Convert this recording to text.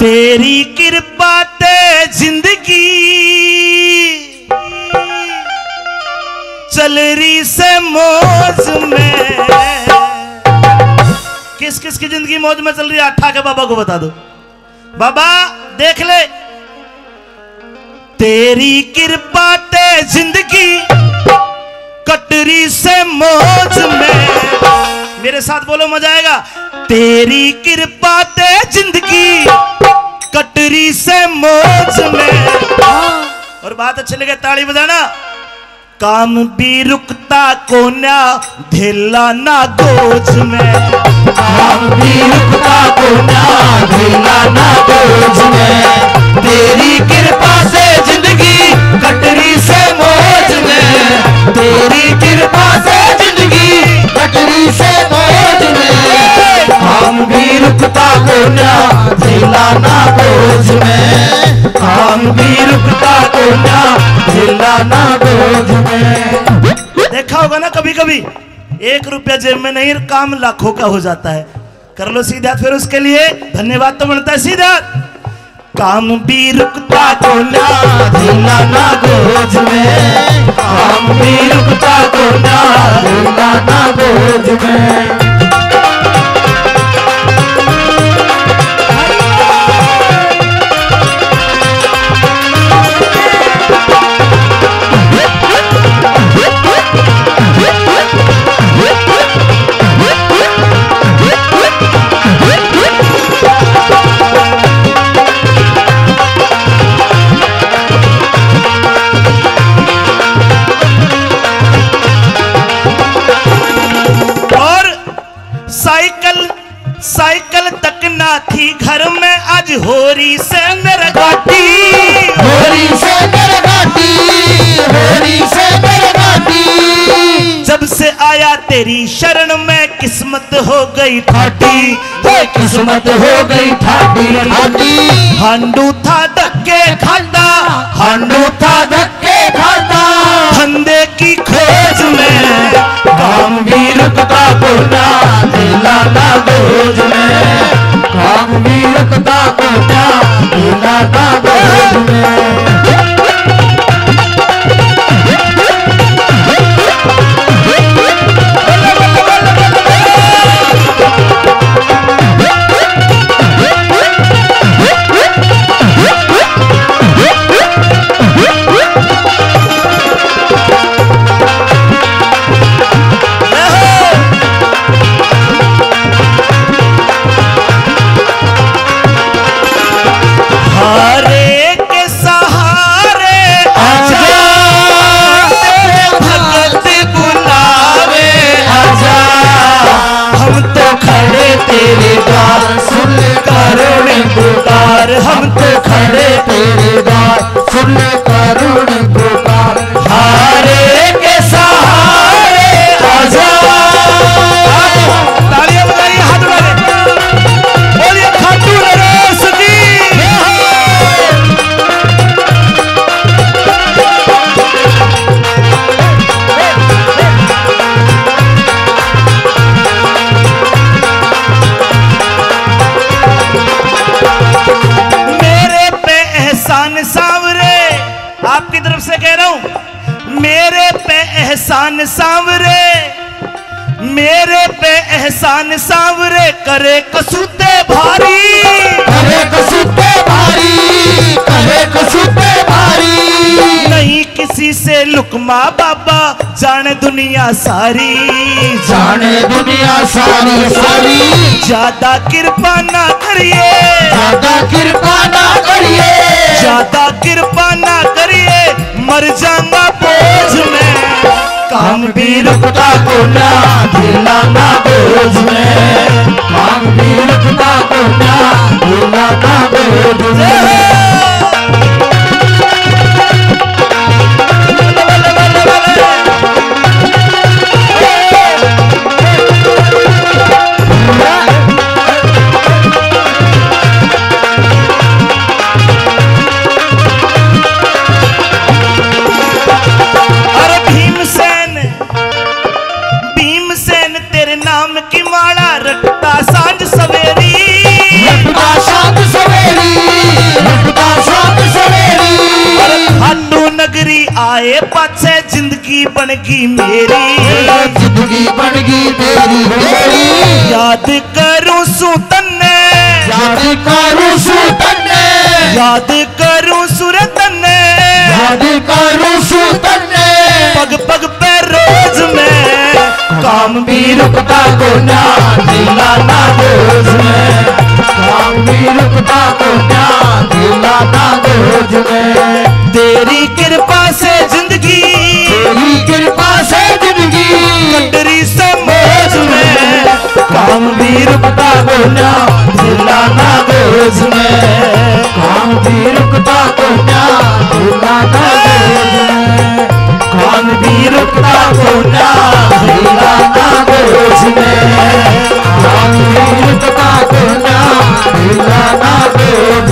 तेरी कृपा ते जिंदगी चल रही से मौज में। किस किस की जिंदगी मौज में चल रही है? अट्ठा के बाबा को बता दो। बाबा देख ले, तेरी कृपा ते जिंदगी कटरी से मौज में। मेरे साथ बोलो, मजा आएगा। तेरी कृपा ते जिंदगी कटरी से मौज में। और बात अच्छी लगे ताली बजाना। काम भी रुकता कोन्या ढेला ना गोज में। काम भी रुकता कोन्या ढेला ना गोज में। तेरी कृपा से जिंदगी कटरी से मौज में। तेरी कृपा से जिंदगी कटरी से मौज में। काम भी रुकता कोन्या ढेला ना गोज में। काम भी रुकता कोन्या ढेला ना गोज में। देखा होगा ना कभी कभी 1 रुपया जेब में नहीं, काम लाखों का हो जाता है। कर लो सीधा, फिर उसके लिए धन्यवाद तो मिलता है सीधा। काम भी रुकता कोन्या ढेला ना गोज में। काम भी रुकता कोन्या ढेला ना गोज में। साइकिल तक ना थी घर में, आज होरी से मेरा घाटी। होरी से मेरा घाटी। होरी से मेरा घाटी। जब से आया तेरी शरण में किस्मत हो गई ठाटी। किस्मत हो गई ठाटी ठाटी। हांडू था धक्के खाता। हांडू था धक्के खाता। धंधे की खोज में। काम भी रुकता कोन्या ढेला ना गोज में। काम भी रुकता कोन्या ढेला ना गोज में। हम तो खड़े तेरे द्वार सुन करुण पुकार। हारे के सहारे आजा। तालियां बजाइए, हाथ उठाइए, बोलिए खाटू नरेश की। आपकी तरफ से कह रहा हूं, मेरे पे एहसान सांवरे। मेरे पे एहसान सांवरे करे कसूते भारी। करे कसूते भारी। करे कसूते भारी। नहीं किसी से लुकमा बाबा जाने दुनिया सारी। जाने दुनिया सारी सारी। ज्यादा कृपा ना करिए। ज्यादा कृपा ना करिए। ज्यादा कृपा ना करिए, मर जाना बोझ में। काम भी रुकता कोन्या ढेला ना बोझ में। काम भी रुकता कोन्या ढेला ना बोझ में। भीमसेन तेरे नाम की माला रख आए पाछे जिंदगी बनगी मेरी, जिंदगी बनगी तेरी मेरी, याद करूं सू तन्ने, याद करूं सू तन्ने, याद करूं सुर तन्ने, याद करूं सू तन्ने, पग पग पे रोज में काम भी रुकता को ना दिला ना रोज में, काम भी रुकता को ना दिला ना रोज में। तेरी कृपा से जिंदगी, तेरी कृपा से जिंदगी कटरी से मौज में, काम भी रुकता को ना दिला ना रोज में, काम भी रुकता को ना दिला ना रोज में, काम भी रुकता को ना दिला ना रोज में, काम भी रुकता को ना दिला ना रोज